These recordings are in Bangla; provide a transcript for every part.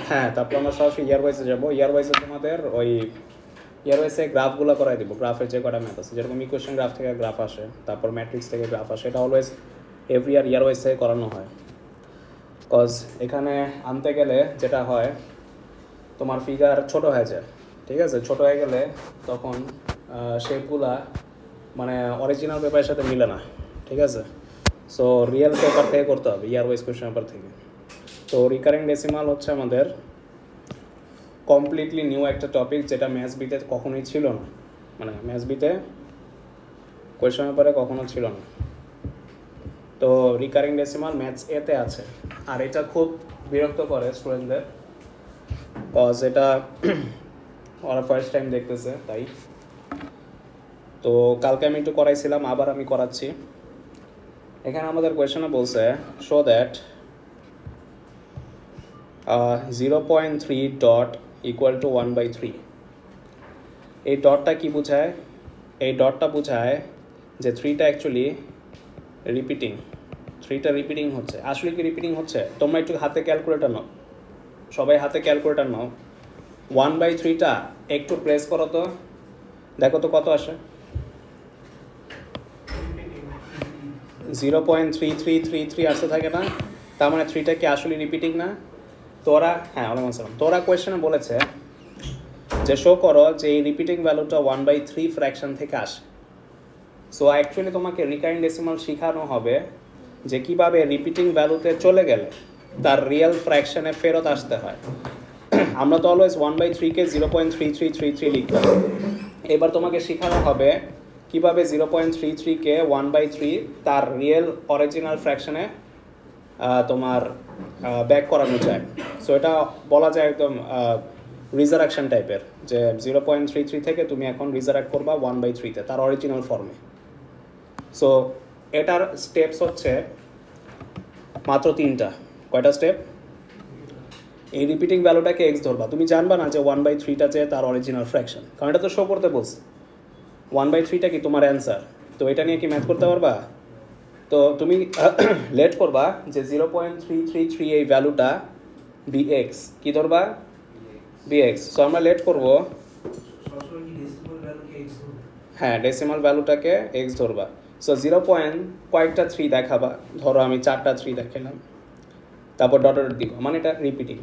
হ্যাঁ, তারপর আমরা সরাসরি ইয়ারওয়াইজে যাবো। ইয়ারওয়াইজে তোমাদের ওই ইয়ারওয়াইজে গ্রাফগুলো করাই দেবো। গ্রাফের যে কটা ম্যাথ আছে, যেরকম ইকুয়েশন গ্রাফ থেকে গ্রাফ আসে, তারপর ম্যাট্রিক্স থেকে গ্রাফ আসে, এটা অলওয়েজ এভরি ইয়ারওয়াইজ থেকে করানো হয়। কজ এখানে আনতে গেলে যেটা হয়, তোমার ফিগার ছোট হয়ে যায়, ঠিক আছে? ছোট হয়ে গেলে তখন শেপগুলা মানে অরিজিনাল পেপারের সাথে মিলে না, ঠিক আছে? সো রিয়েল পেপার থেকে করতে হবে, ইয়ারওয়াইজ কোয়েশ্চেন পেপার থেকে। তো রিকারিং ডেসিমাল হচ্ছে আমাদের কমপ্লিটলি নিউ একটা টপিক, যেটা ম্যাথস বিতে কখনোই ছিল না, মানে ম্যাথস বিতে কোয়েশ্চেন পেপারে কখনো ছিল না। তো রিকারিং ডেসিমাল ম্যাথস এতে আছে, আর এটা খুব বিরক্ত করে স্টুডেন্টদের, কজ এটা ওরা ফার্স্ট টাইম দেখতেছে তাই। তো কালকে আমি একটু করাইছিলাম, আবার আমি করাচ্ছি। এখানে আমাদের কোয়েশ্চেনে বলছে show that 0.3 dot equal to 1/3। এই ডটটা কি বোঝায়? এই ডটটা বোঝায় যে 3টা অ্যাকচুয়ালি রিপিটিং, 3টা রিপিটিং হচ্ছে। আসলে কি রিপিটিং হচ্ছে? তোমরা একটু হাতে ক্যালকুলেটার নাও, সবাই হাতে ক্যালকুলেটার নাও। 1/3টা একটু প্রেস করো তো, দেখো তো কত আসে। 0.3333 আসতে থাকে না? তার মানে 3টা কি আসলে রিপিটিং না? তোরা ওয়ালাইকুম আসসালাম। তোরা কোয়েশ্চেনে বলেছে যে শো করো যে এই রিপিটিং ভ্যালুটা 1/3 ফ্র্যাকশন থেকে আসে। সো অ্যাকচুয়ালি তোমাকে রিকারিং ডেসিমাল শেখানো হবে যে কীভাবে রিপিটিং ভ্যালুতে চলে গেলে তার রিয়েল ফ্র্যাকশনে ফেরত আসতে হয়। আমরা তো অলওয়েজ 1/3কে 0.3333 লিখতাম। এবার তোমাকে শেখানো হবে কীভাবে 0.33কে 1/3 তার রিয়েল অরিজিনাল ফ্র্যাকশনে তোমার ব্যাক করানো যায়। সো এটা বলা যায় একদম রিজারাকশন টাইপের, যে 0.33 থেকে তুমি এখন রিজারাক্ট করবা 1/3তে তার অরিজিনাল ফর্মে। সো এটার স্টেপস হচ্ছে মাত্র 3টা। কয়টা স্টেপ? এই রিপিটিং ভ্যালুটাকে এক্স ধরবা, তুমি জানবা না যে 1/3টা যে তার অরিজিনাল ফ্র্যাকশন, কারণ এটা তো শো করতে বলছে। 1/3টা কি তোমার অ্যান্সার, তো এটা নিয়ে কি ম্যাথ করতে পারবা? তো তুমি লেট করবা যে 0.333 এই ভ্যালুটা bx, কি ধরবা? bx। সো আমরা লেট করবো, হ্যাঁ ডেসিমাল ভ্যালুটাকে x ধরবা। সো 0. কয়েকটা 3 দেখাবা, ধরো আমি 4টা 3 দেখালাম, তারপর ডট ডট দিবা, মানে এটা রিপিটিং।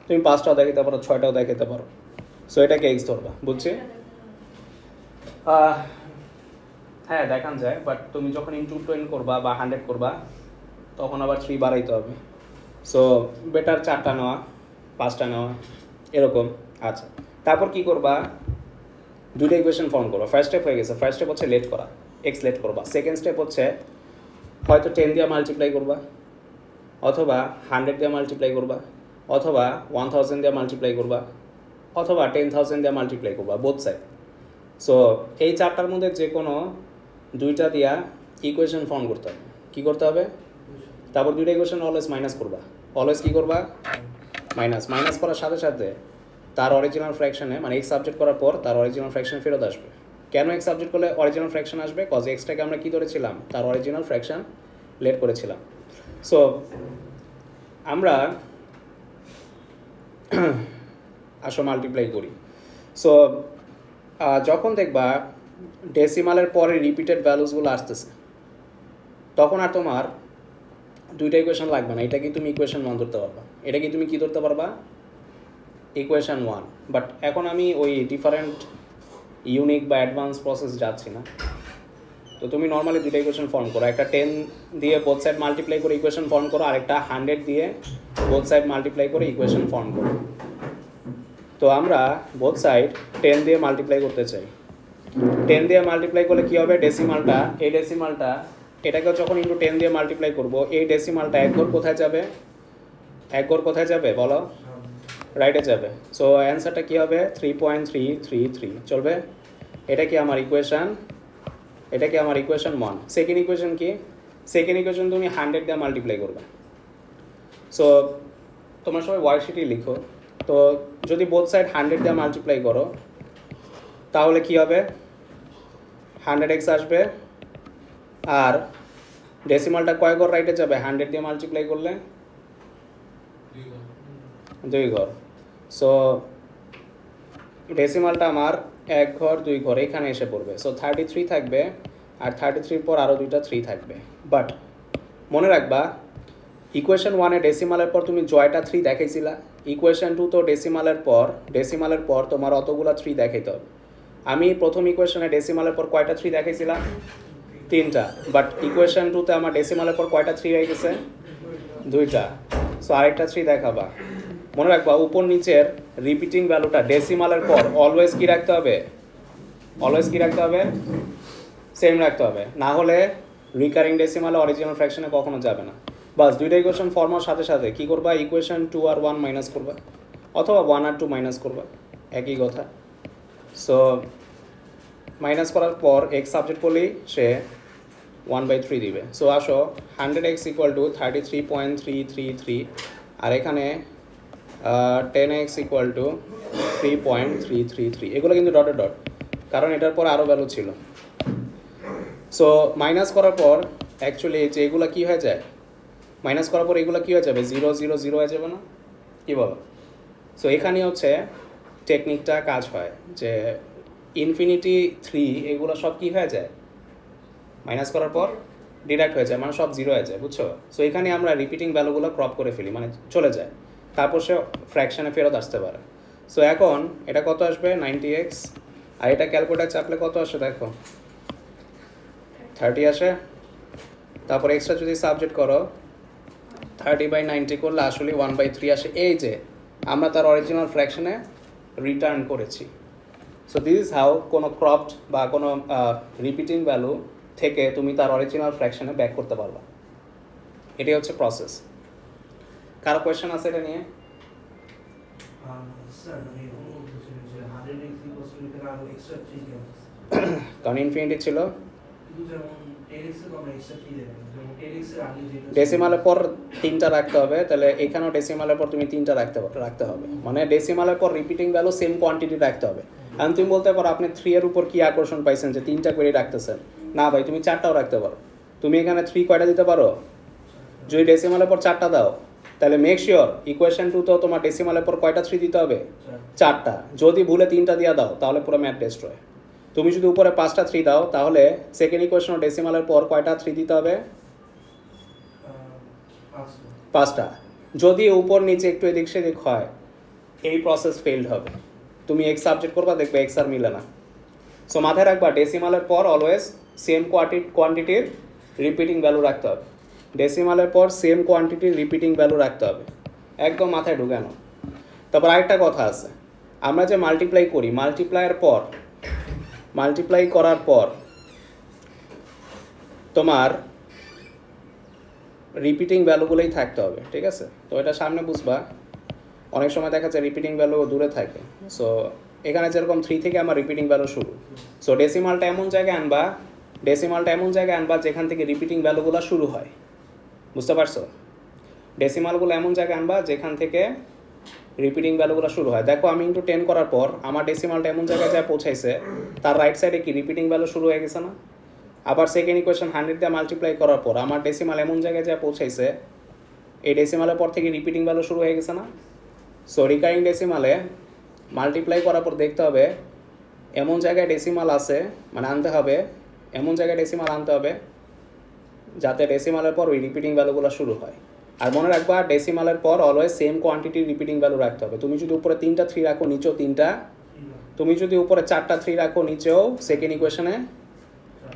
তুমি 5টাও দেখাতে পারো, 6টাও দেখাতে পারো। সো এটাকে x ধরবা, বুঝছি? হ্যাঁ দেখান যায়, বাট তুমি যখন ইনটু 10 করবা বা 100 করবা তখন আবার 3 বাড়াইতে হবে। সো বেটার 4টা নেওয়া, 5টা নেওয়া, এরকম। আচ্ছা, তারপর কি করবা? দুইটা ইকুয়েশন ফর্ম করবা। ফার্স্ট স্টেপ হয়ে গেছে। ফার্স্ট স্টেপ হচ্ছে লেট করা, এক্স লেট করবা। সেকেন্ড স্টেপ হচ্ছে হয়তো 10 দিয়ে মাল্টিপ্লাই করবা, অথবা 100 দিয়ে মাল্টিপ্লাই করবা, অথবা 1000 দিয়ে মাল্টিপ্লাই করবা, অথবা 10,000 দিয়ে মাল্টিপ্লাই করবা, বোথ সাইড। সো এই 4টার মধ্যে যে কোনো 2টা দিয়া ইকুয়েশন ফর্ম করতে হবে। কী করতে হবে? তারপর 2টা ইকুয়েশন অলওয়েজ মাইনাস করবা। অলওয়েজ কী করবা? মাইনাস করার সাথে সাথে তার অরিজিনাল ফ্র্যাকশনে, মানে এক্স সাবজেক্ট করার পর তার অরিজিনাল ফ্র্যাকশন ফেরত আসবে। কেন এক্স সাবজেক্ট করলে অরিজিনাল ফ্র্যাকশন আসবে? কজ এক্সটাকে আমরা কী ধরেছিলাম? তার অরিজিনাল ফ্র্যাকশন লেট করেছিলাম। সো আমরা আসো মাল্টিপ্লাই করি। সো যখন দেখবা ডেসিমালের পরে রিপিটেড ভ্যালুসগুলো আসতেছে, তখন আর তোমার 2টা ইকুয়েশন লাগবে না। এটা কি তুমি ইকুয়েশন 1 ধরতে পারবা, এটা কি তুমি কী ধরতে পারবা? ইকুয়েশন 1। বাট এখন আমি ওই ডিফারেন্ট ইউনিক বা অ্যাডভান্স প্রসেস যাচ্ছি না। তো তুমি নর্মালি 2টা ইকুয়েশন ফর্ম করো, একটা 10 দিয়ে বোথ সাইড মাল্টিপ্লাই করে ইকুয়েশন ফর্ম করো, আরেকটা 100 দিয়ে বোথ সাইড মাল্টিপ্লাই করে ইকুয়েশন ফর্ম করো। তো আমরা বোথ সাইড 10 দিয়ে মাল্টিপ্লাই করতে চাই। 10 দিয়ে মাল্টিপ্লাই করলে কী হবে? ডেসিমালটা, এই ডেসিমালটা, এটাকে যখন ইন্টু 10 দিয়ে মাল্টিপ্লাই করবো, এই ডেসিমালটা এক ঘর কোথায় যাবে? এক ঘর কোথায় যাবে বলো? রাইটে যাবে। সো অ্যান্সারটা কী হবে? 3.333 চলবে। এটা কি আমার ইকুয়েশান, এটা কি আমার ইকুয়েশন 1। সেকেন্ড ইকুয়েশন কি? সেকেন্ড ইকুয়েশন তুমি 100 দিয়ে মাল্টিপ্লাই করবে। সো তোমরা সবাই ওয়ার্কশিটই লিখো। তো যদি বোথ সাইড 100 দিয়ে মাল্টিপ্লাই করো তাহলে কি হবে? 100x আসবে, আর ডেসিমালটা কয় ঘর রাইটে যাবে 100 দিয়ে মাল্টিপ্লাই করলে? 2 ঘর। সো ডেসিমালটা আমার 1 ঘর 2 ঘর এখানে এসে পড়বে। সো 33 থাকবে, আর 33 পর আরও দুইটা 3 থাকবে। বাট মনে রাখবা ইকুয়েশন 1-এ ডেসিমালের পর তুমি জয়টা 3 দেখাইছিলা, ইকুয়েশন 2 তো ডেসিমালের পর তোমার অতগুলা 3 দেখাইতে হবে। আমি প্রথম ইকুয়েশনে ডেসিমালের পর কয়টা 3 দেখাইছিলাম? 3টা। বাট ইকুয়েশন 2-তে আমার ডেসিমালের পর কয়টা 3 হয়ে গেছে? 2টা। সো আরেকটা 3 দেখাবা। মনে রাখবা উপর নিচের রিপিটিং ভ্যালুটা ডেসিমালের পর অলওয়েজ কি রাখতে হবে? সেম রাখতে হবে, না হলে রিকারিং ডেসিমালে অরিজিনাল ফ্র্যাকশনে কখনো যাবে না। বাস দুইটা ইকুয়েশন ফর্মার সাথে সাথে কী করবা? ইকুয়েশন 2 আর 1 মাইনাস করবা, অথবা 1 আর 2 মাইনাস করবা, একই কথা। সো মাইনাস করার পর এক্স সাবজেক্ট করলেই সে 1/3 দিবে। সো আসো 100x ইকুয়াল টু 33.333, আর এখানে 10x ইকুয়াল টু 3.333। এগুলো কিন্তু ডটের ডট, কারণ এটার পর আরও ভ্যালু ছিল। সো মাইনাস করার পর অ্যাকচুয়ালি যে এগুলো কী হয়ে যায়, মাইনাস করার পর এগুলো কী হয়ে যাবে? 0 0 0 হয়ে যাবে না? কী বলো? সো এখানে হচ্ছে টেকনিকটা কাজ হয় যে ইনফিনিটি 3 এগুলো সব কী হয়ে যায়? মাইনাস করার পর ডিডাক্ট হয়ে যায়, মানে সব 0 হয়ে যায়, বুঝছো? সো এখানে আমরা রিপিটিং ভ্যালুগুলো ক্রপ করে ফেলি, মানে চলে যায়, তারপর সে ফ্র্যাকশানে ফেরত আসতে পারে। সো এখন এটা কত আসবে? 90x, আর এটা ক্যালকুলেটার চাপলে কত আসে দেখো, 30 আসে। তারপর এক্সট্রা যদি সাবজেক্ট করো 30/90 করলে আসলে 1/3 আসে। এই যে আমরা তার অরিজিনাল ফ্র্যাকশনে রিটার্ন করেছি। সো দিস ইজ হাউ কোনো ক্রপড বা কোনো রিপিটিং ভ্যালু থেকে তুমি তার অরিজিনাল ফ্র্যাকশনে ব্যাক করতে পারবা। এটাই হচ্ছে প্রসেস। কারো কোয়েশ্চেন আছে এটা নিয়ে? কারণ ইনফিনিটি ছিল, ডেসিমালের পর 3টা রাখতে হবে, তাহলে এখানেও ডেসিমালের পর তুমি 3টা রাখতে হবে, মানে ডেসিমালের পর রিপিটিং ভ্যালু সেম কোয়ান্টিটি রাখতে হবে। এখন তুমি বলতে পারো আপনি 3 এর উপর কি আকর্ষণ পাইছেন যে 3টা করে রাখতেছেন? না ভাই, তুমি 4টাও রাখতে পারো। তুমি এখানে 3 কয়টা দিতে পারো? যদি ডেসিমালের পর 4টা দাও, তাহলে মেক শিওর ইকুয়েশন 2 তো তোমার ডেসিমালের পর কয়টা 3 দিতে হবে? 4টা। যদি ভুলে 3টা দিয়ে দাও তাহলে পুরো ম্যাথ ডেস্ট্রয়। তুমি যদি উপরে 5টা 3 দাও, তাহলে সেকেন্ড ইকুয়েশন ডেসিমালের পর কয়টা 3 দিতে হবে? 5টা। যদি উপর নিচে একটু এদিক সেদিক হয়, এই প্রসেস ফেইল্ড হবে। তুমি এক্স সাবজেক্ট করবা, দেখবে এক্স আর মিলে না। সো মাথায় রাখবা ডেসিমালের পর অলওয়েজ সেম কোয়ান্টিটির রিপিটিং ভ্যালু রাখতে হবে। ডেসিমালের পর সেম কোয়ান্টিটির রিপিটিং ভ্যালু রাখতে হবে, একদম মাথায় ঢুকানো। তারপর আরেকটা কথা আছে, আমরা যে মাল্টিপ্লাই করি, মাল্টিপ্লাই করার পর তোমার রিপিটিং ভ্যালুগুলোই থাকতে হবে, ঠিক আছে? তো এটা সামনে বুঝবা। অনেক সময় দেখা যায় রিপিটিং ভ্যালু দূরে থাকে। সো এখানে যেরকম 3 থেকে আমার রিপিটিং ভ্যালু শুরু। সো ডেসিমালটা এমন জায়গায় আনবা যেখান থেকে রিপিটিং ভ্যালুগুলো শুরু হয়, বুঝতে পারছো? ডেসিমালগুলো এমন জায়গায় আনবা যেখান থেকে রিপিটিং ভ্যালুগুলো শুরু হয়। দেখো আমি ইন্টু 10 করার পর আমার ডেসিমালটা এমন জায়গায় যা পৌঁছাইছে, তার রাইট সাইডে কি রিপিটিং ভ্যালু শুরু হয়ে গেছে না? আবার সেকেন্ড ইকুয়েশন 100 দিয়ে মাল্টিপ্লাই করার পর আমার ডেসিমাল এমন জায়গায় যা পৌঁছাইছে, এই ডেসিমালের পর থেকে রিপিটিং ভ্যালু শুরু হয়ে গেছে না? সো রিকারিং ডেসিমালে মাল্টিপ্লাই করার পর দেখতে হবে এমন জায়গায় ডেসিমাল আছে, মানে আনতে হবে এমন জায়গায় ডেসিমাল আনতে হবে যাতে ডেসিমালের পর ওই রিপিটিং ভ্যালুগুলো শুরু হয়। আর মনে রাখবা ডেসিমালের পর অলওয়েজ সেম কোয়ান্টিটির রিপিটিং ভ্যালু রাখতে হবে। তুমি যদি উপরে 3টা 3 রাখো, নিচেও 3টা। তুমি যদি উপরে 4টা 3 রাখো, নিচেও সেকেন্ড ইকুয়েশনে।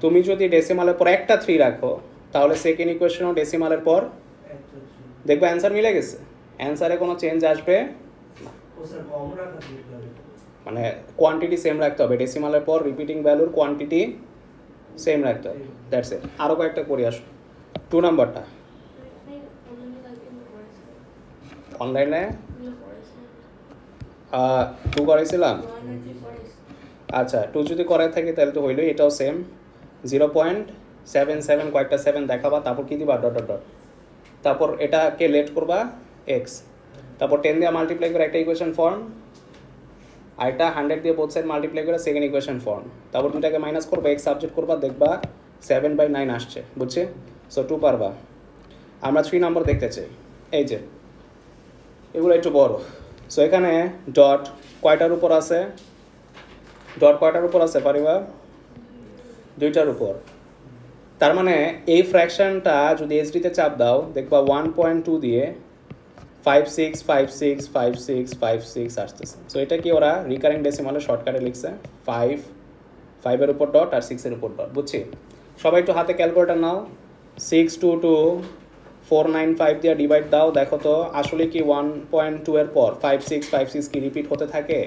তুমি যদি ডেসিমালের পর একটা 3 রাখো, তাহলে সেকেন্ড ইকুয়েশনেও ডেসিমালের পর দেখবে অ্যান্সার মিলে গেছে, অ্যান্সারে কোনো চেঞ্জ আসবে না। মানে কোয়ান্টিটি সেম রাখতে হবে, ডেসিমালের পর রিপিটিং ভ্যালুর কোয়ান্টিটি সেম রাখতে হবে, দ্যাটস ইট। আরও কয়েকটা করি আসো। 2 নাম্বারটা অনলাইনে 2 করাইছিলাম। আচ্ছা 2 যদি করাই থাকে তাহলে তো হইলো, এটাও সেম 0.77 কয়েকটা 7 দেখাবা, তারপর কী দিবা? Dot dot dot. তারপর এটাকে লেট করবা এক্স, তারপর 10 দিয়ে মাল্টিপ্লাই করে একটা ইকুয়েশন ফর্ম, আর এটা 100 দিয়ে বোথ সাইড মাল্টিপ্লাই করে সেকেন্ড ইকুয়েশন ফর্ম। তারপর দুটাকে মাইনাস করবা, এক্স সাবজেক্ট করবা, দেখবা 7/9 আসছে, বুঝছে? সো 2 পারবা। আমরা 3 নম্বর দেখতে চাই। এই যে এগুলো একটু বড়। সো এখানে ডট কয়টার উপর আছে? ডট কয়টার উপর আছে পরিবার? দুইটার উপর। তার মানে এই ফ্র্যাকশনটা যদি এইচডিতে চাপ দাও দেখবা 1.2 দিয়ে 56565656 আসতেছে। সো এটা কি ওরা রিকারিং ডেসিমালে শর্টকাটে লিখছে 5 এর উপর ডট আর 6 এর উপর ডট। বুঝছি? সবাই একটু হাতে ক্যালকুলেটর নাও। 622 495 দিয়ে ডিভাইড দাও, দেখো তো আসলে কি 1.2 এর পর 5656 কি রিপিট হতে থাকে?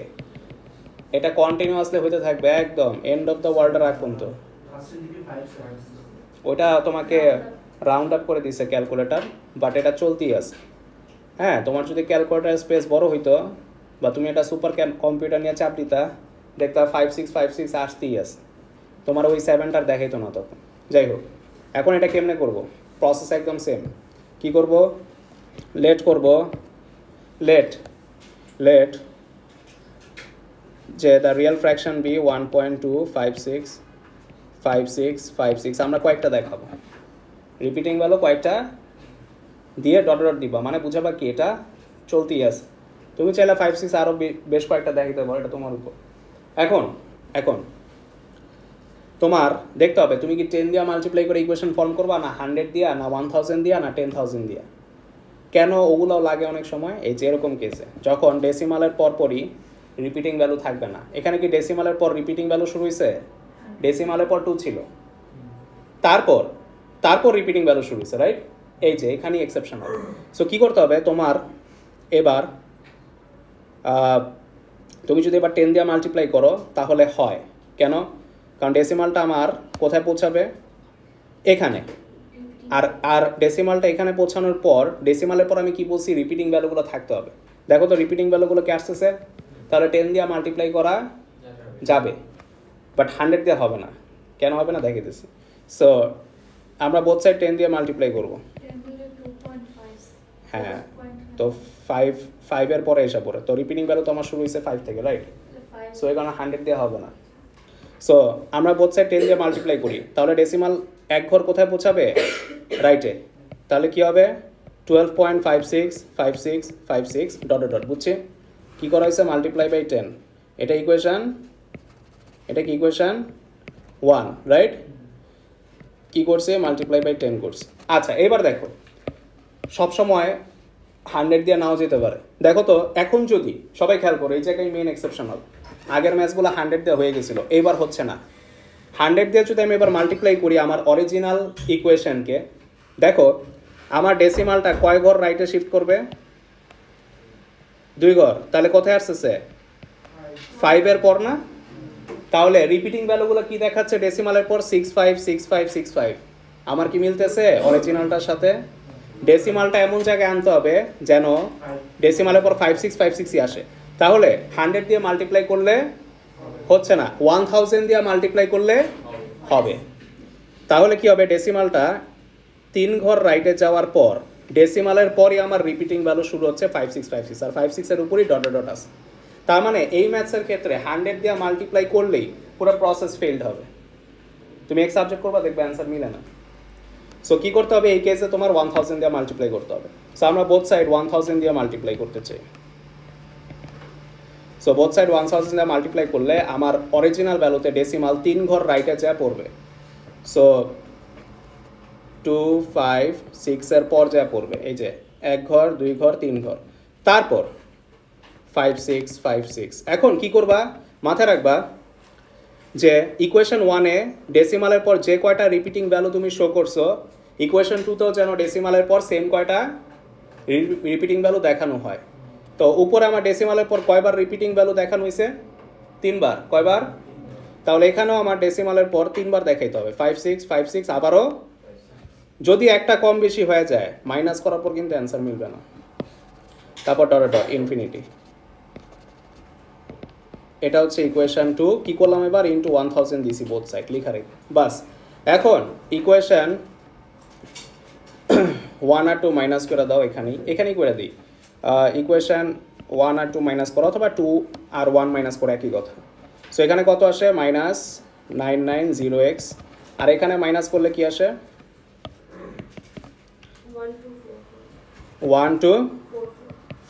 এটা কন্টিনিউয়াসলি হতে থাকবে একদম এন্ড অফ দ্য ওয়ার্ল্ডের আগ পর্যন্ত। ওটা তোমাকে রাউন্ড আপ করে দিছে ক্যালকুলেটর, বাট এটা চলতেই আছে। হ্যাঁ, তোমার যদি ক্যালকুলেটর স্পেস বড় হইতো বা তুমি এটা সুপার কম্পিউটার নিয়ে চাপ দিতা দেখতা 5656 আসতেই আছে, তোমার ওই 7টার দেখাইতো না তখন। যাই হোক, এখন এটা কেমনে করব? প্রসেস একদম সেম। কি করব? লেট করব, লেট যে দ্য রিয়েল ফ্র্যাকশন বি 1.2565656। আমরা কয়েকটা দেখাবো, রিপিটিং ভ্যালু কয়েকটা দিয়ে ডট ডট দিবা, মানে বুঝাবা কি এটা চলতেই আছে। তুমি চাইলে 56 আরও বেশ কয়েকটা দেখাইতে পারো, এটা তোমার উপর। এখন তোমার দেখতে হবে তুমি কি 10 দিয়ে মাল্টিপ্লাই করে ইকুয়েশন ফর্ম করবা, না 100 দিয়া, না 1000 দিয়া, না 10,000 দিয়া। কেন ওগুলোও লাগে অনেক সময়? এই যে এরকম কেসে যখন ডেসিমালের পরপরই রিপিটিং ভ্যালু থাকবে না। এখানে কি ডেসিমালের পর রিপিটিং ভ্যালু শুরু হয়েছে? ডেসিমালের পর 2 ছিল, তারপর রিপিটিং ভ্যালু শুরু হয়েছে, রাইট? এই যে এখানেই এক্সেপশন হবে। সো কী করতে হবে তোমার এবার, তুমি যদি এবার 10 দিয়ে মাল্টিপ্লাই করো তাহলে হয়। কেন? কারণ ডেসিমালটা আমার কোথায় পৌঁছাবে? এখানে। আর ডেসিমালটা এখানে পৌঁছানোর পর, ডেসিমালের পর আমি কি বলছি? রিপিটিং ভ্যালুগুলো থাকতে হবে। দেখো তো রিপিটিং ভ্যালুগুলো কে আসতেছে? তাহলে 10 দিয়ে মাল্টিপ্লাই করা যাবে, বাট 100 দিয়ে হবে না। কেন হবে না দেখে দিচ্ছি। সো আমরা বোথ সাইড 10 দিয়ে মাল্টিপ্লাই করবো। হ্যাঁ, তো 5 এর পরে এসে পড়ে, তো রিপিটিং ভ্যালু তো আমার শুরু হয়েছে 5 থেকে, রাইট? সো এই কারণে 100 দিয়ে হবে না। সো আমরা বোথ সাইড 10 দিয়ে মাল্টিপ্লাই করি, তাহলে ডেসিমাল এক ঘর কোথায় পৌঁছাবে? রাইটে। তাহলে কি হবে? 12.565656 ডট ডট। বুঝছি? কী করা হয়েছে? Multiply by 10। এটা কি ইকুয়েশন 1, রাইট? কি করছে? মাল্টিপ্লাই বাই 10 করছে। আচ্ছা, এবার দেখো সবসময় 100 দিয়ে নাও যেতে পারে। দেখো তো এখন যদি সবাই খেয়াল করো, এই জায়গায় মেন এক্সেপশন হবে। আগের ম্যাচগুলো 100 দিয়ে হয়ে গেছিলো, এইবার হচ্ছে না। 100 দিয়ে যদি আমি এবার মাল্টিপ্লাই করি আমার অরিজিনাল ইকুয়েশনকে, দেখো আমার ডেসিমালটা কয় ঘর রাইটে শিফট করবে? 2 ঘর। তাহলে কোথায় আসতেছে? 5 এর পর না? তাহলে রিপিটিং ভ্যালুগুলো কি দেখাচ্ছে ডেসিমালের পর? 656565। আমার কি মিলতেছে অরিজিনালটার সাথে? ডেসিমালটা এমন জায়গায় আনতে হবে যেন ডেসিমালের পর 5656ই আসে। তাহলে 100 দিয়ে মাল্টিপ্লাই করলে হচ্ছে না, 1000 দিয়ে মাল্টিপ্লাই করলে হবে। তাহলে কি হবে? ডেসিমালটা 3 ঘর রাইটে যাওয়ার পর ডেসিমালের পরই আমার রিপিটিং ভ্যালু শুরু হচ্ছে 5656, আর 56 এর উপরই ডট ডট আছে। তার মানে এই ম্যাথসের ক্ষেত্রে 100 দিয়ে মাল্টিপ্লাই করলেই পুরো প্রসেস ফেইলড হবে। তুমি এক সাবজেক্ট করবা, দেখবে অ্যান্সার মিলে না। সো কী করতে হবে এই কেসে? তোমার 1000 দিয়ে মাল্টিপ্লাই করতে হবে। সো আমরা বোথ সাইড 1000 দিয়ে মাল্টিপ্লাই করতে চাই। সো বোথ সাইড 1000 দিয়ে মাল্টিপ্লাই করলে আমার অরিজিনাল ভ্যালুতে ডেসিমাল 3 ঘর রাইটে যা পড়বে। সো 2 5 6 এর পর যা পড়বে, এই যে 1 ঘর 2 ঘর 3 ঘর, তারপর 5 6 5 6। এখন কি করবা? মাথায় রাখবা যে ইকুয়েশন 1-এ ডেসিমালের পর যে কয়টা রিপিটিং ভ্যালু তুমি শো করছো, ইকুয়েশন 2-তেও যেন ডেসিমালের পর সেম কয়টা রিপিটিং ভ্যালু দেখানো হয়। তো উপরে আমার ডেসিমালের পর কয়বার রিপিটিং ভ্যালু দেখানো হয়েছে? 3 বার। কয়বার? তাহলে এখানেও আমার ডেসিমালের পর 3 বার দেখাইতে হবে, 5 6 5 6। আবারও যদি একটা কম বেশি হয়ে যায় মাইনাস করার পর কিন্তু অ্যান্সার মিলবে না। তারপর ডট ডট ইনফিনিটি। এটা হচ্ছে ইকুয়েশন 2। কী করলাম এবার? ইন্টু 1000 দিছি বোথ সাইড, লিখা রেখে বাস। এখন ইকুয়েশন 1 আর 2 মাইনাস করে দাও, এখানেই করে দিই। ইকুয়েশন 1 আর 2 মাইনাস করো, অথবা 2 আর 1 মাইনাস করে একই কথা। সো এখানে কত আসে? -9990x। আর এখানে মাইনাস করলে কি আসে? 1 2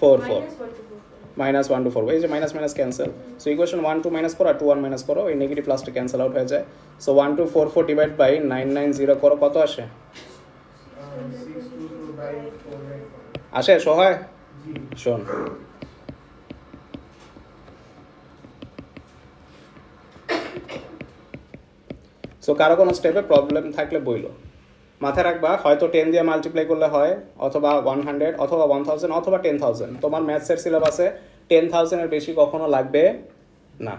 4 4 মাইনাস 1 টু 4 এই যে minus minus cancel so equation 1 2 minus করো আর 2 1 মাইনাস করো এই নেগেটিভ প্লাসটা ক্যান্সেল আউট হয়ে যায় সো 1 2 4 4 ডিভাইড বাই 990 করো কত আসে আসে সহায় শোন সো কারো কোনো স্টেপে প্রবলেম থাকলে বইলো মাথায় রাখবা হয়তো 10 দিয়ে মাল্টিপ্লাই করলে হয় অথবা 100 অথবা 1000 অথবা 10000 তোমার ম্যাথসের সিলেবাসে 10000 এর বেশি কখনো লাগবে না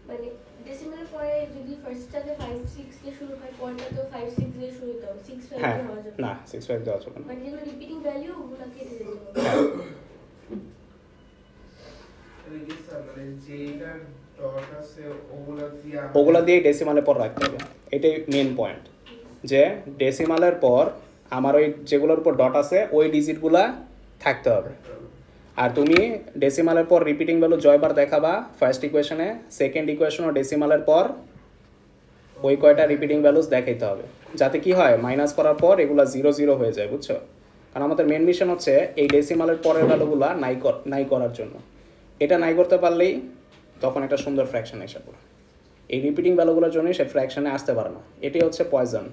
মানে ডেসিমাল পরে যদি ফার্স্টটাতে 5 6 দিয়ে শুরু হয় পরেরটা তো 5 6 দিয়ে শুরু হতো 6 5 হ্যাঁ দিয়ে হওয়া যাবে না 6 5 দেওয়া যাবে না মানে যেগুলো রিপিটিং ভ্যালু ওগুলো কেটে দেবো ওগুলা দিয়ে ডেসিমালের পর রাখতে হবে এটাই মেন পয়েন্ট যে ডেসিমালের পর আমার ওই যেগুলোর উপর ডট আছে ওই ডিজিটগুলা থাকতে হবে আর তুমি ডেসিমালের পর রিপিটিং ভ্যালু জয়বার দেখাবা ফার্স্ট ইকুয়েশনে সেকেন্ড ইকুয়েশনও ডেসিমালের পর ওই কয়টা রিপিটিং ভ্যালুস দেখাইতে হবে যাতে কি হয় মাইনাস করার পর এগুলা 0 0 হয়ে যায় বুঝছো কারণ আমাদের মেন মিশন হচ্ছে এই ডেসিমালের পরের ভ্যালুগুলা নাই করার জন্য এটা নাই করতে পারলেই তখন একটা সুন্দর ফ্র্যাকশন এসে পড়ে এই রিপিটিং ভ্যালুগুলোর জন্যই সে ফ্র্যাকশনে আসতে পারে না এটি হচ্ছে পয়জন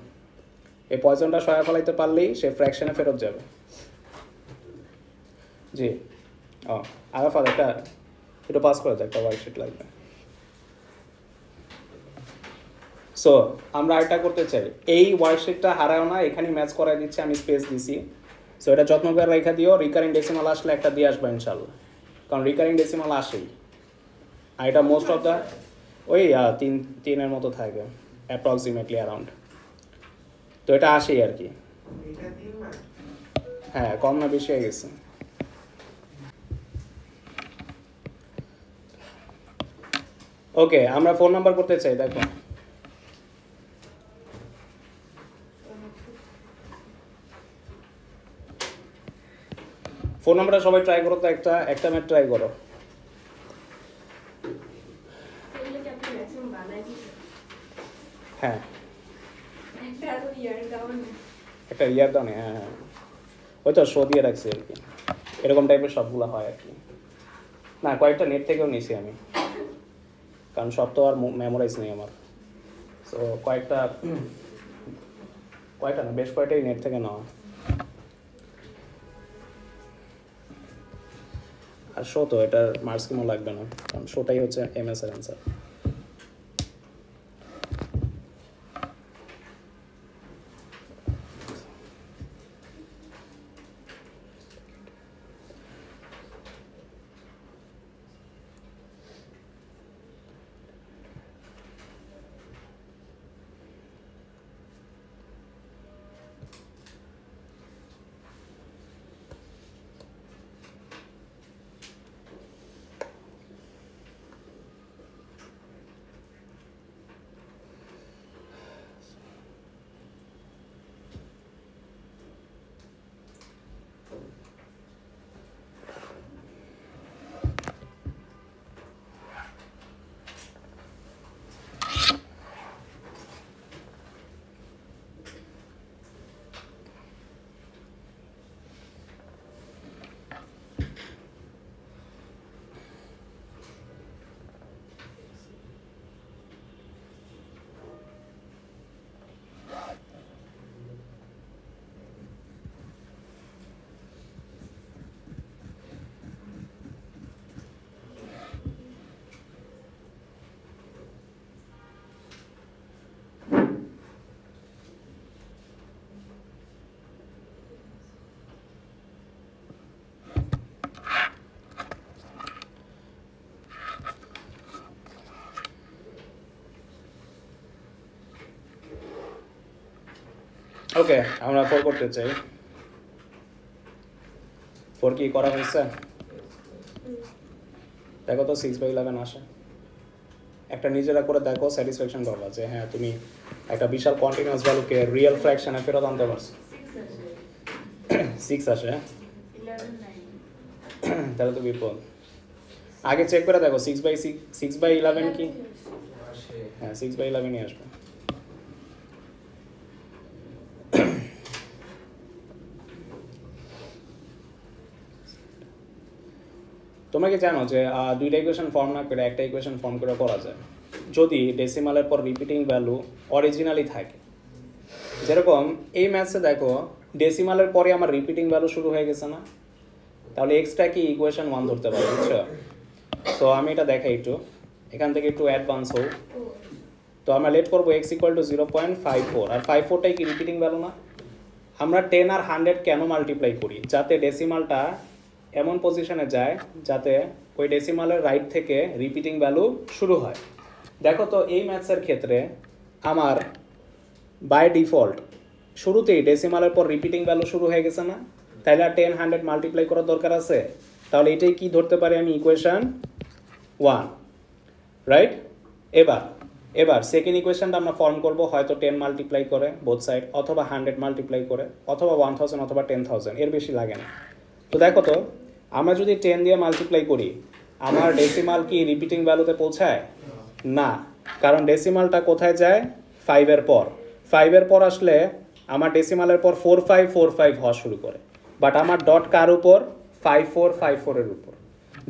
এই পয়জনটা সহায় ফলাইতে পারলেই সে ফ্র্যাকশনে ফেরত যাবে জি ও আরাফাত একটা একটু পাস করে দাও একটা ওয়ার্কশিট লাগবে সো আমরা এটা করতে চাই এই ওয়ার্কশিটটা হারাও না এখানে ম্যাচ করাই দিচ্ছি আমি স্পেস দিছি সো এটা যত্ন করে রেখে দিও রিকারিং ডেসিমাল আসলে একটা দিয়ে আসবে ইনশাল্লাহ কারণ রিকারিং ডেসিমাল আসেই আর এটা মোস্ট অফ দ্য ওই 3 মতো থাকে অ্যাপ্রক্সিমেটলি অ্যারাউন্ড তো এটা আসেই আর কি হ্যাঁ কম না বেশি হয়ে গেছে ওকে আমরা ফোন নাম্বার করতে চাই দেখো ফোন নাম্বারটা সবাই ট্রাই করো তো একটা মিনিট ট্রাই করো হ্যাঁ একটা ইয়ার দাও না হ্যাঁ হ্যাঁ ওই তো শো দিয়ে রাখছি আর কি এরকম টাইপের সবগুলো হয় আর কি না কয়েকটা নেট থেকেও নিছি আমি কারণ সব তো আর মেমোরাইজ নেই আমার সো কয়েকটা না বেশ কয়েকটাই নেট থেকে নেওয়া আর শো তো এটার মার্কস কোনো লাগবে না কারণ শোটাই হচ্ছে এমএস এর অ্যান্সার ওকে আমরা 4 করতে চাই 4 কি করা হয়েছে দেখো তো 6/11 আসে একটা নিজেরা করে দেখো স্যাটিসফ্যাকশন পাবা যে হ্যাঁ তুমি একটা বিশাল কন্টিনিউয়াস ভ্যালুকে রিয়েল ফ্র্যাকশনে ফেরত আনতে পারছো 6 আসে তাহলে তো বিপদ আগে চেক করে দেখো 6/11 কি হ্যাঁ 6/11 আসবে তোমরা কি জানো যে দুইটা ইকুয়েশন ফর্ম না করে একটা ইকুয়েশন ফর্ম করে করা যায় যদি ডেসিমালের পর রিপিটিং ভ্যালু অরিজিনালি থাকে। যেরকম এই ম্যাথসে দেখো ডেসিমালের পরে আমার রিপিটিং ভ্যালু শুরু হয়ে গেছে না, তাহলে এক্সটা কি ইকুয়েশন 1 ধরতে পারো, বুঝছো? তো আমি এটা দেখাই একটু, এখান থেকে একটু অ্যাডভান্স হোক। তো আমরা লেট করবো x ইকুয়াল টু 0.54, আর 54টাই কি রিপিটিং ভ্যালু না? আমরা 10 আর 100 কেন মাল্টিপ্লাই করি? যাতে ডেসিমালটা এমন পজিশনে যায় যাতে ওই ডেসিমালের রাইট থেকে রিপিটিং ভ্যালু শুরু হয়। দেখো তো এই ম্যাথসের ক্ষেত্রে আমার বাই ডিফল্ট শুরুতেই ডেসিমালের পর রিপিটিং ভ্যালু শুরু হয়ে গেছে না, তাহলে আর 10 100 মাল্টিপ্লাই করার দরকার আছে? তাহলে এটাই কি ধরতে পারি আমি ইকুয়েশন 1, রাইট? এবার সেকেন্ড ইকুয়েশনটা আমরা ফর্ম করব হয়তো 10 মাল্টিপ্লাই করে বোথ সাইড, অথবা 100 মাল্টিপ্লাই করে, অথবা 1000 অথবা 10,000, এর বেশি লাগে না। তো দেখো তো আমরা যদি 10 দিয়ে মাল্টিপ্লাই করি আমার ডেসিমাল কি রিপিটিং ভ্যালুতে পৌঁছায় না, কারণ ডেসিমালটা কোথায় যায়? 5-এর পর। 5-এর পর আসলে আমার ডেসিমালের পর 4545 হওয়া শুরু করে, বাট আমার ডট কার উপর? 5454-এর উপর।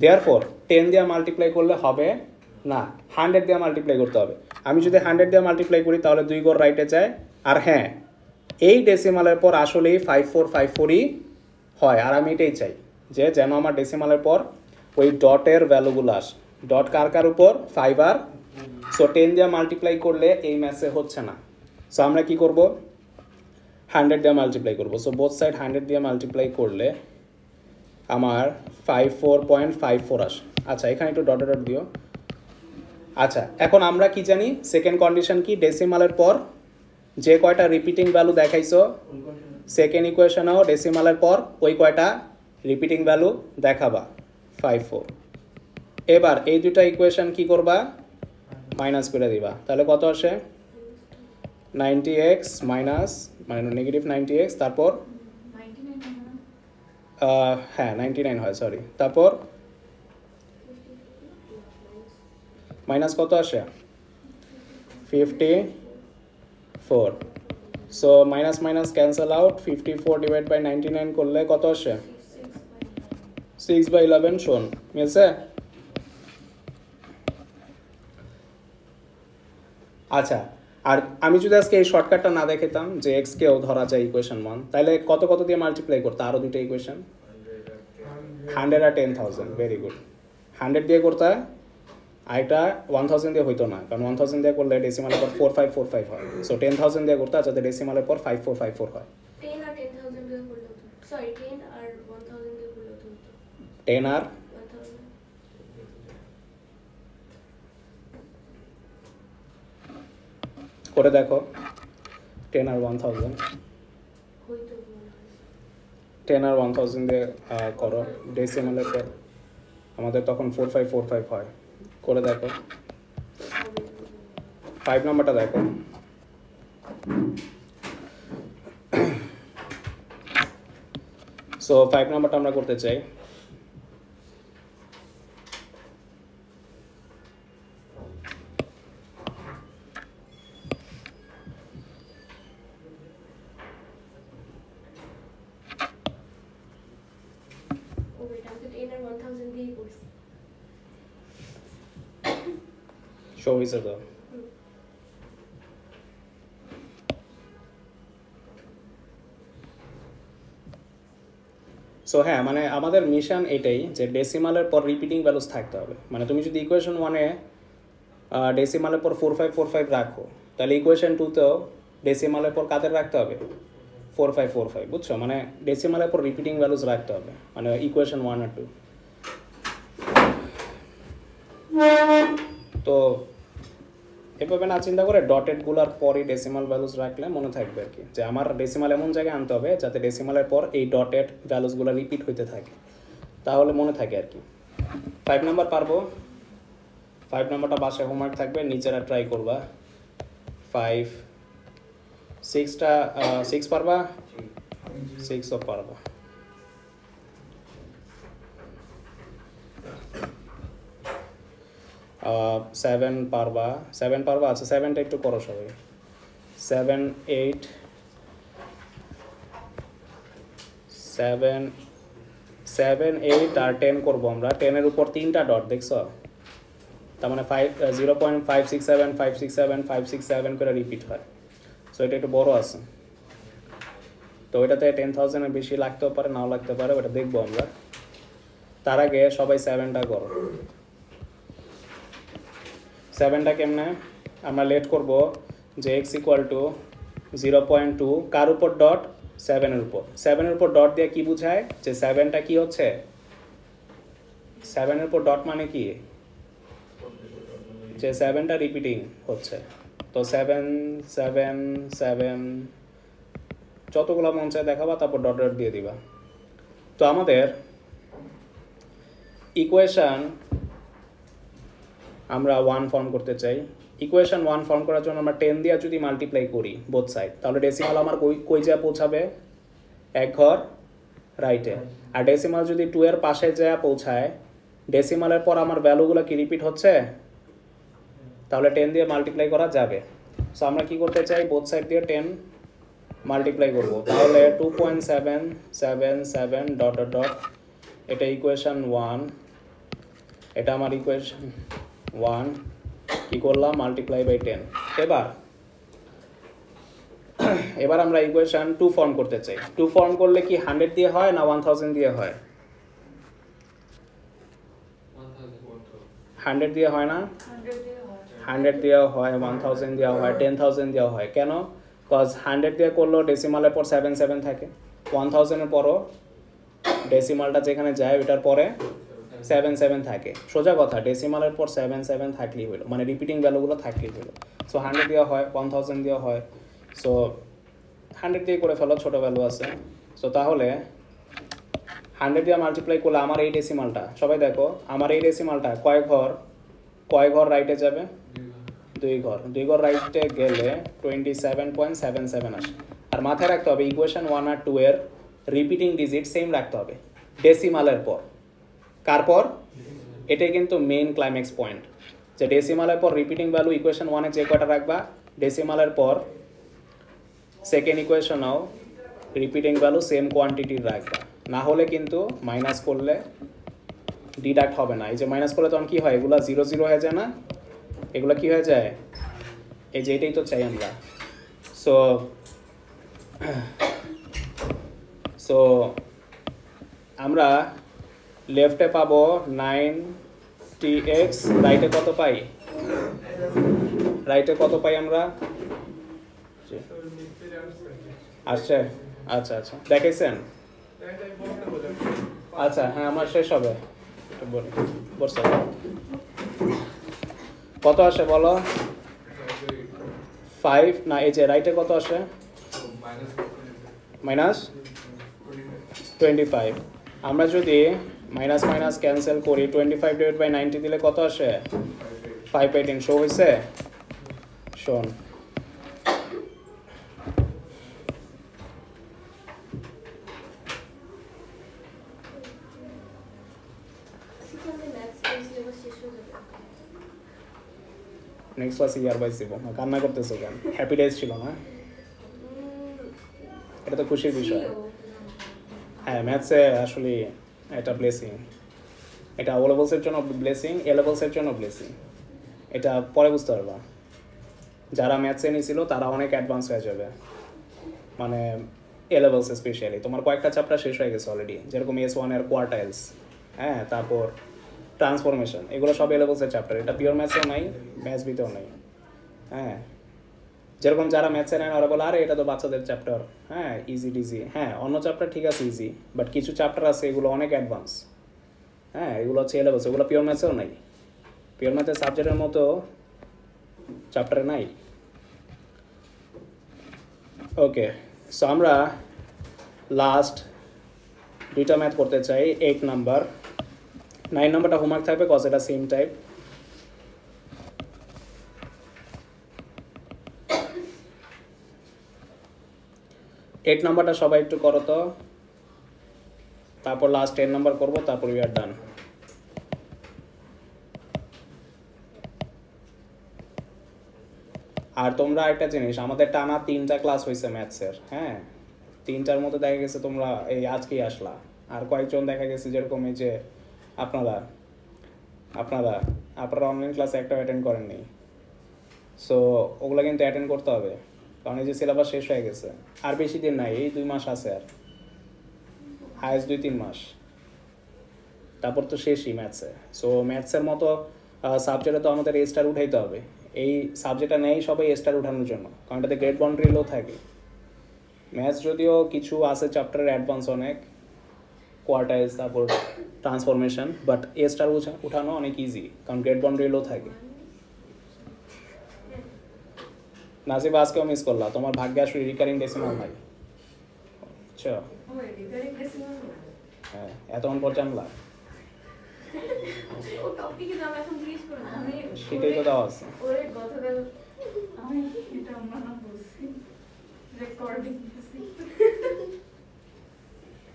দেয়ারফর 10 দিয়ে মাল্টিপ্লাই করলে হবে না, 100 দিয়ে মাল্টিপ্লাই করতে হবে। আমি যদি 100 দিয়ে মাল্টিপ্লাই করি তাহলে 2 ঘর রাইটে যায়, আর হ্যাঁ এই ডেসিমালের পর আসলেই 5454ই হয়, আর আমি এটাই চাই যে যেন আমার ডেসিমালের পর ওই ডটের ভ্যালুগুলো আসে। ডট কার কার উপর? 5 আর। সো 10 দিয়ে মাল্টিপ্লাই করলে এই ম্যাথে হচ্ছে না, সো আমরা কি করব? 100 দিয়ে মাল্টিপ্লাই করব। সো বোথ সাইড 100 দিয়ে মাল্টিপ্লাই করলে আমার 54.54 আসে। আচ্ছা এখানে একটু ডট ডট দিও। আচ্ছা এখন আমরা কি জানি? সেকেন্ড কন্ডিশন কি? ডেসিমালের পর যে কয়টা রিপিটিং ভ্যালু দেখাইছো সেকেন্ড ইকুয়েশনেও ডেসিমালের পর ওই কয়টা রিপিটিং ভ্যালু দেখাবা, 54। এবার এই দুটা ইকুয়েশন কি করবা? মাইনাস করে দিবা, তাহলে কত আসে? 90x মাইনাস নেগেটিভ 90x, তারপর হ্যাঁ 99 হয়, সরি, তারপর মাইনাস কত আসে? 54। So minus minus cancel out, 54 divide by 99 করলে কত আসে? 6/11 শোন মিলছে? আচ্ছা আর আমি যদি আজকে এই শর্টকাটটা না দেখাতাম যে এক্স কেও ধরা যায় ইকুয়েশন 1, তাহলে কত কত দিয়ে মাল্টিপ্লাই করতে? আরও দুটো ইকুয়েশন 100 আর 10,000। Very good. 100 দিয়ে করতে হয়, আরেকটা 1000 দিয়ে হইতো না, কারণ 1000 দিয়ে করলে ডেসিমালের পর 4545 হয়। সো 10,000 দিয়ে করতে হয় যাতে ডেসিমালের পর 5454 হয়। 10 আর 10,000 দিয়ে করলে হতো, সরি 10 আর 1000 দিয়ে করলে হতো। 10 আর 1000 করে দেখো, 10 আর 1000, হইতো। 10 আর 1000 দিয়ে করো ডেসিমালের পর, আমাদের তখন 4545 হয়। করে দেখো, 5 নাম্বারটা দেখো। সো 5 নাম্বারটা আমরা করতে চাই। শো হয়েছে তো? সো হ্যাঁ মানে আমাদের মিশন এটাই যে ডেসিমালের পর রিপিটিং ভ্যালুস থাকতে হবে। মানে তুমি যদি ইকুয়েশন 1-এ ডেসিমালের পর 4545 রাখো, তাহলে ইকুয়েশন 2-তেও ডেসিমালের পর কাদের রাখতে হবে? 4545, বুঝছো? মানে ডেসিমালের পর রিপিটিং ভ্যালুস রাখতে হবে, মানে ইকুয়েশন 1 আর 2। তো এভাবে না চিন্তা করে ডটেডগুলোর পরই ডেসিমাল ভ্যালুস রাখলে মনে থাকবে আর কি, যে আমার ডেসিমাল এমন জায়গায় আনতে হবে যাতে ডেসিমালের পর এই ডটেড ভ্যালুসগুলো রিপিট হইতে থাকে, তাহলে মনে থাকে আর কি। 5 নাম্বার পারবো? 5 নাম্বারটা বাসায় হোমওয়ার্ক থাকবে, নিচেরা ট্রাই করবা। 5 6টা 6 পারবা? 6ও পারবা। সেভেন পারবা? 7 পারবা? আচ্ছা 7টা একটু করো সবাই। 7 8 7 7 8 আর 10 করবো আমরা। 10-এর উপর 3টা ডট দেখছো, তার মানে 0.567 567 567 করে রিপিট হয়। সো এটা একটু বড় আছে, তো ওইটাতে 10,000-এর বেশি লাগতেও পারে, নাও লাগতে পারে, ওটা দেখবো আমরা। তার আগে সবাই 7টা করো। 7টা কেমনে আমরা লেট করব যে x ইকুয়াল টু 0.2 কার উপর ডট, 7-এর উপর। 7-এর উপর ডট দিয়ে কি বোঝায় যে 7টা কি হচ্ছে, 7-এর উপর ডট মানে কি, যে 7টা রিপিটিং হচ্ছে। তো 7 7 7 যতগুলো মন চায় দেখাবা, তারপর ডট ডট দিয়ে দিবা। তো আমাদের ইকুয়েশন আমরা 1 ফর্ম করতে চাই। ইকুয়েশন 1 ফর্ম করার জন্য আমরা 10 দিয়ে যদি মাল্টিপ্লাই করি বোথ সাইড, তাহলে ডেসিমাল আমার কই যা পৌঁছাবে, এক ঘর রাইটে। আর ডেসিমাল যদি 2 এর পাশে যা পৌঁছায়, ডেসিমালের পর আমার ভ্যালুগুলো কি রিপিট হচ্ছে, তাহলে 10 দিয়ে মাল্টিপ্লাই করা যাবে। সো আমরা কি করতে চাই, বোথ সাইড দিয়ে 10 মাল্টিপ্লাই করব। তাহলে 2.777 ডট ডট ডট, এটা ইকুয়েশন 1, এটা আমার ইকুয়েশন 1, কি করলাম, মাল্টিপ্লাই বাই 10। এবার আমরা ইকুয়েশন 2 ফর্ম করতে চাই। 2 ফর্ম করলে কি 100 দিয়ে হয় না 1000 দিয়ে হয়? 100 দিয়ে হয় না, 100 দেওয়া হয়, 1000 দেওয়া হয়, 10,000 দেওয়া হয়। কেন? কজ 100 দিয়ে করলেও ডেসিমালের পর 7 7 থাকে, 1000-এর পরও ডেসিমালটা যেখানে যায় ওটার পরে 7 7 থাকে। সোজা কথা, ডেসিমালের পর 7 7 থাকলেই হলো, মানে রিপিটিং ভ্যালুগুলো থাকলেই হলো। সো 100 দেওয়া হয়, 1000 দেওয়া হয়, সো 100 দিয়ে করে ফেলো, ছোটো ভ্যালু আছে। সো তাহলে 100 দিয়ে মাল্টিপ্লাই করলে আমার এই ডেসিমালটা, সবাই দেখো আমার এই ডেসিমালটা কয় ঘর রাইটে যাবে, 2 ঘর। 2 ঘর রাইটে গেলে 27.77 আসে। আর মাথায় রাখতে হবে ইকুয়েশন 1 আর 2 এর রিপিটিং ডিজিট সেম রাখতে হবে ডেসিমালের পর। কার পর? এটাই কিন্তু মেইন ক্লাইম্যাক্স পয়েন্ট, যে ডেসিমালের পর রিপিটিং ভ্যালু ইকুয়েশন 1-এ যে কয়টা রাখবা, ডেসিমালের পর সেকেন্ড ইকুয়েশনেও রিপিটিং ভ্যালু সেম কোয়ান্টিটির রাখবা। না হলে কিন্তু মাইনাস করলে ডিডাক্ট হবে না। এই যে মাইনাস করলে তখন কী হয়, এগুলো 0 0 হয়ে যায় না, এগুলো কি হয়ে যায়, এই যে এটাই তো চাই আমরা। সো আমরা লেফটে পাবো 9tx, রাইটে কত পাই, রাইটে কত পাই আমরা, আসছে, আচ্ছা আচ্ছা দেখাইছেন, আচ্ছা হ্যাঁ আমার শেষ হবে, বলি বলছো কত আসে বলো, 5 না, এই যে রাইটে কত আসে, -25। আমরা যদি মাইনাস মাইনাস ক্যান্সেল করি, 25 ডিভাইড বাই 90 দিলে কত আসে, 518। শো হয়েছে, শোন নেক্সট ক্লাসে ইয়ার বাইস দিব। কান্না করতেছো কেন, হ্যাপি ডেজ ছিল না, এটা তো খুশির বিষয়। হ্যাঁ ম্যাথসে আসলে এটা ব্লেসিং, এটা ও লেভেলসের জন্য ব্লেসিং, এ লেভেলসের জন্য ব্লেসিং। এটা পরে বুঝতে পারবা, যারা ম্যাথসে নিয়েছিল তারা অনেক অ্যাডভান্স হয়ে যাবে, মানে এ লেভেলসে স্পেশালি। তোমার কয়েকটা চ্যাপ্টার শেষ হয়ে গেছে অলরেডি, যেরকম S1 এর কোয়ার্টাইলস, হ্যাঁ, তারপর ট্রান্সফরমেশন, এগুলো সব এ লেভেলসের চ্যাপ্টার। এটা পিওর ম্যাথসেও নাই, ম্যাথস বিতেও নাই। হ্যাঁ, যেরকম যারা ম্যাথসে নেয় ওরা বলে আরে এটা তো বাচ্চাদের চ্যাপ্টার, হ্যাঁ ইজি ডিজি। হ্যাঁ অন্য চ্যাপ্টার ঠিক আছে ইজি, বাট কিছু চ্যাপ্টার আছে এগুলো অনেক অ্যাডভান্স। হ্যাঁ এগুলো হচ্ছে এ লেভেলস, এগুলো পিওর ম্যাথসেও নাই, পিওর ম্যাথের সাবজেক্টের মতো চ্যাপ্টারে নাই। ওকে, সো আমরা লাস্ট 2টা ম্যাথ করতে চাই, 8 নাম্বার। 9 নাম্বারটা হোমওয়ার্ক থাকবে, কজ এটা সেম টাইপ। এইট নাম্বারটা সবাই একটু করো তো, তারপর লাস্ট 10 নাম্বার করবো, তারপর উই আর ডান। আর তোমরা একটা জিনিস, আমাদের টানা 3টা ক্লাস হয়েছে ম্যাথসের, হ্যাঁ 3টার মধ্যে দেখা গেছে তোমরা এই আজকেই আসলা, আর কয়েকজন দেখা গেছে যেরকম এই যে আপনারা অনলাইন ক্লাসে একটা অ্যাটেন্ড করেননি, সো ওগুলো কিন্তু অ্যাটেন্ড করতে হবে, কারণ এই যে সিলেবাস শেষ হয়ে গেছে, আর বেশি দিন নাই, এই 2 মাস আছে, আর হায়েস্ট 2-3 মাস, তারপর তো শেষই ম্যাথসে। সো ম্যাথসের মতো সাবজেক্টে তো আমাদের A স্টার উঠাইতে হবে, এই সাবজেক্টটা নেই সবাই A স্টার উঠানোর জন্য, কারণ এটাতে গ্রেড বাউন্ডারি লো থাকে। ম্যাথস যদিও কিছু আছে চ্যাপ্টারের অ্যাডভান্স অনেক, কোয়ার্টাইলস, তারপর ট্রান্সফরমেশন, বাট A স্টার উঠানো অনেক ইজি, কারণ গ্রেড বাউন্ডারি লো থাকে। নাসিব আজকেও মিস করলা, তোমার ভাগ্যে আসলে রিকারিং ডেসিমাল নাই, আচ্ছা হ্যাঁ, এতক্ষণ পর জানলা, সেটাই তো দেওয়া আছে।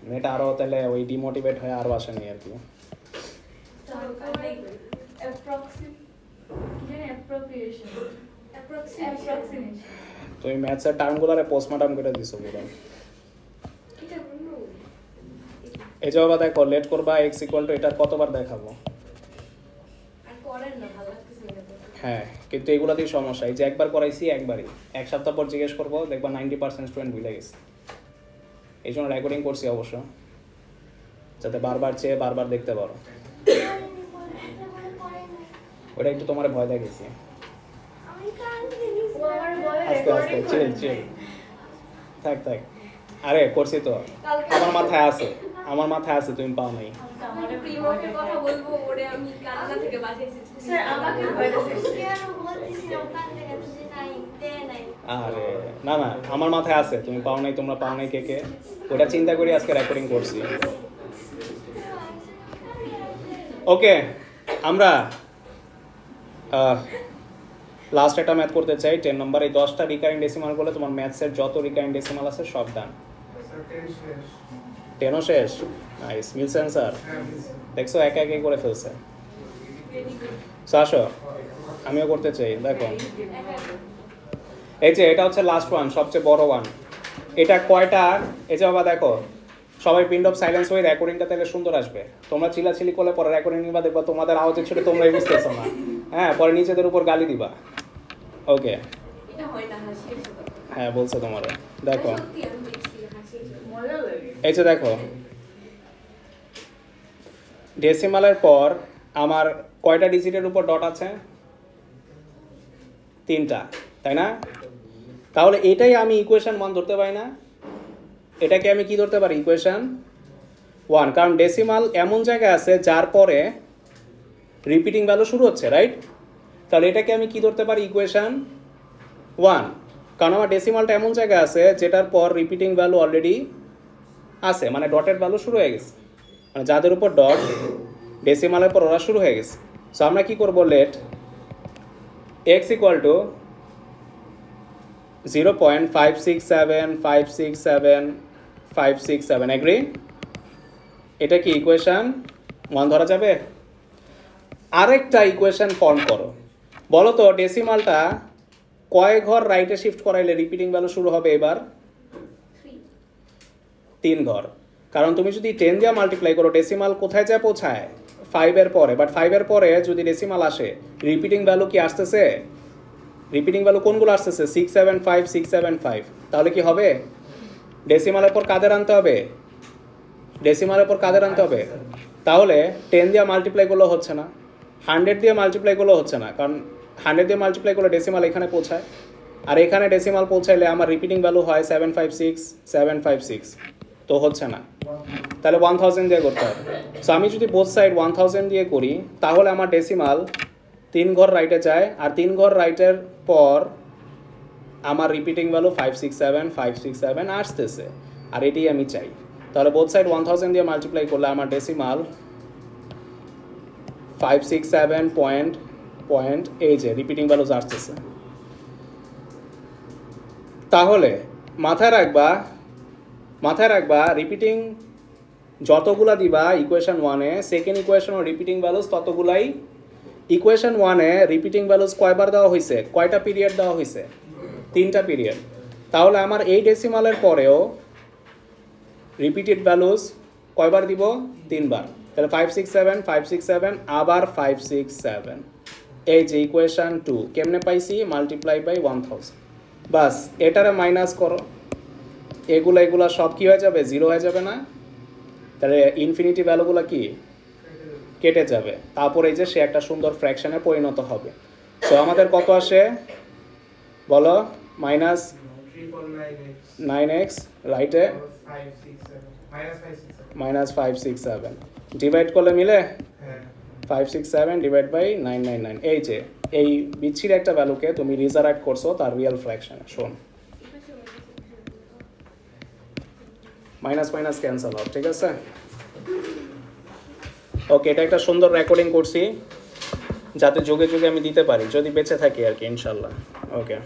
মেয়েটা আরো তাহলে ওই ডিমোটিভেট হয়ে আরো আসেনি আর কি। তুমি ম্যাথসের টার্মগুলোরে পোস্টমর্টম করে দিছো পুরো। এই যে বাবা দেখো, লেট করবা x = এটার কতবার দেখাবো, হ্যাঁ, কিন্তু এগুলাতেই সমস্যা, এই যে একবার করাইছি একবারই, এক সপ্তাহ পর জিজ্ঞেস করবো, দেখবা 90% স্টুডেন্ট ভুলে গেছে। এই জন্য রেকর্ডিং করছি অবশ্য, যাতে বারবার চেয়ে বারবার দেখতে পারো। ওটা একটু তোমার ভয় দেখেছি, আস্তে আস্তে চিল চিল, থাক থাক, আরে করছি তো, আমার মাথায় আছে, তুমি পাও নাই। আরে না না, আমার মাথায় আছে, তুমি পাও নাই, তোমরা পাও নাই কে কে, ওটা চিন্তা করি আজকে রেকর্ডিং করছি। ওকে, আমরা লাস্ট একটা ম্যাথ করতে চাই, 10 নম্বর। এই 10টা রিকারিং ডেসিমাল বলে তোমার ম্যাথসের যত রিকারিং ডেসিমাল আছে সব ডান। 10ও শেষ, নাইস, মিলছে অ্যান্সার, দেখছো একা একাই করে ফেলছে। সো আসো, আমিও করতে চাই, দেখো এই যে এটা হচ্ছে লাস্ট ওয়ান, সবচেয়ে বড় ওয়ান। এটা কয়টা, এই যে বাবা দেখো, সবাই প্রিন্ট অফ সাইলেন্স হয়ে রেকর্ডিংটা তাহলে সুন্দর আসবে। তোমরা চিলাচিলি করলে পরে রেকর্ডিং নিবা, দেখবা তোমাদের আওয়াজের ছোট তোমরাই বুঝতেছো না, হ্যাঁ, পরে নিজেদের উপর গালি দিবা। ওকে, হ্যাঁ বলছে তোমারে, দেখো এই যে দেখো, ডেসিমালের পর আমার কয়টা ডিজিটের উপর ডট আছে, 3টা, তাই না? তাহলে এটাই আমি ইকুয়েশন 1 ধরতে পারি না, এটাকে আমি কি ধরতে পারি, ইকুয়েশন 1, কারণ ডেসিমাল এমন জায়গায় আছে যার পরে রিপিটিং ভ্যালু শুরু হচ্ছে, রাইট? তাহলে এটাকে আমি কি ধরতে পারি, ইকুয়েশন 1, কারণ আমার ডেসিমালটা এমন জায়গায় আছে যেটার পর রিপিটিং ভ্যালু অলরেডি আছে, মানে ডটের ভ্যালু শুরু হয়ে গেছে, মানে যাদের উপর ডট ডেসিমালের পর ওরা শুরু হয়ে গেছে। সো আমরা কি করবো, লেট x = 0.567567567 এগ্রি, এটা কি ইকুয়েশন 1 ধরা যাবে? আরেকটা ইকুয়েশন ফর্ম করো, বলো তো ডেসিমালটা কয় ঘর রাইটে শিফট করাইলে রিপিটিং ভ্যালু শুরু হবে এবার? 3 ঘর, কারণ তুমি যদি 10 দিয়ে মাল্টিপ্লাই করো, ডেসিমাল কোথায় যায়, পৌঁছায় 5 এর পরে, বাট 5 এর পরে যদি ডেসিমাল আসে, রিপিটিং ভ্যালু কি আসতেছে, রিপিটিং ভ্যালু কোনগুলো আসতেছে, 675 675, তাহলে কি হবে, ডেসিমালের পর কাদের আনতে হবে, ডেসিমালের পর কাদের আনতে হবে? তাহলে 10 দিয়ে মাল্টিপ্লাই করলেও হচ্ছে না, 100 দিয়ে মাল্টিপ্লাই করলেও হচ্ছে না, কারণ 100 দিয়ে মাল্টিপ্লাই করলে ডেসিমাল এখানে পৌঁছায়, আর এখানে ডেসিমাল পৌঁছাইলে আমার রিপিটিং ভ্যালু হয় 756 756, তো হচ্ছে না, তাহলে 1000 দিয়ে করতে হবে। সো আমি যদি বোথ সাইড 1000 দিয়ে করি, তাহলে আমার ডেসিমাল 3 ঘর রাইটে যায়, আর 3 ঘর রাইটের পর আমার রিপিটিং ভ্যালু 567 567 আসতেছে, আর এটাই আমি চাই। তাহলে বোথ সাইড 1000 দিয়ে মাল্টিপ্লাই করলে আমার ডেসিমাল 567 পয়েন্ট এই যে রিপিটিং ভ্যালুজ আসতেছে। তাহলে মাথায় রাখবা রিপিটিং যতগুলা দিবা ইকুয়েশন 1-এ, সেকেন্ড ইকুয়েশনও রিপিটিং ভ্যালুজ ততগুলাই। ইকুয়েশন 1-এ রিপিটিং ভ্যালুজ কয়বার দেওয়া হয়েছে, কয়টা পিরিয়ড দেওয়া হয়েছে, 3টা পিরিয়ড। তাহলে আমার এই ডেসিমালের পরেও রিপিটেড ভ্যালুজ কয়বার দিব 3 বার তাহলে 567 আবার 567 এই যে ইকুয়েশন 2 কেমনে পাইছি মাল্টিপ্লাই বাই 1000 বাস এটারে মাইনাস করো এগুলা সব কি হয়ে যাবে 0 হয়ে যাবে না তাহলে ইনফিনিটি ভ্যালুগুলো কি কেটে যাবে তারপর এই যে সে একটা সুন্দর ফ্র্যাকশনে পরিণত হবে সো আমাদের কত আসে বলো মাইনাস 9x রাইটে মাইনাস 567 ডিভাইড করলে মিলে 567 ডিভাইড বাই 999 এই যে এই বিচ্ছির একটা ভ্যালুকে তুমি রিজারেক্ট করছো তার রিয়েল ফ্র্যাকশনে শোন মাইনাস মাইনাস ক্যান্সেল হবে ঠিক আছে ওকে এটা একটা সুন্দর রেকর্ডিং করছি যাতে যুগে যুগে আমি দিতে পারি যদি বেঁচে থাকি আর কি ইনশাল্লাহ ওকে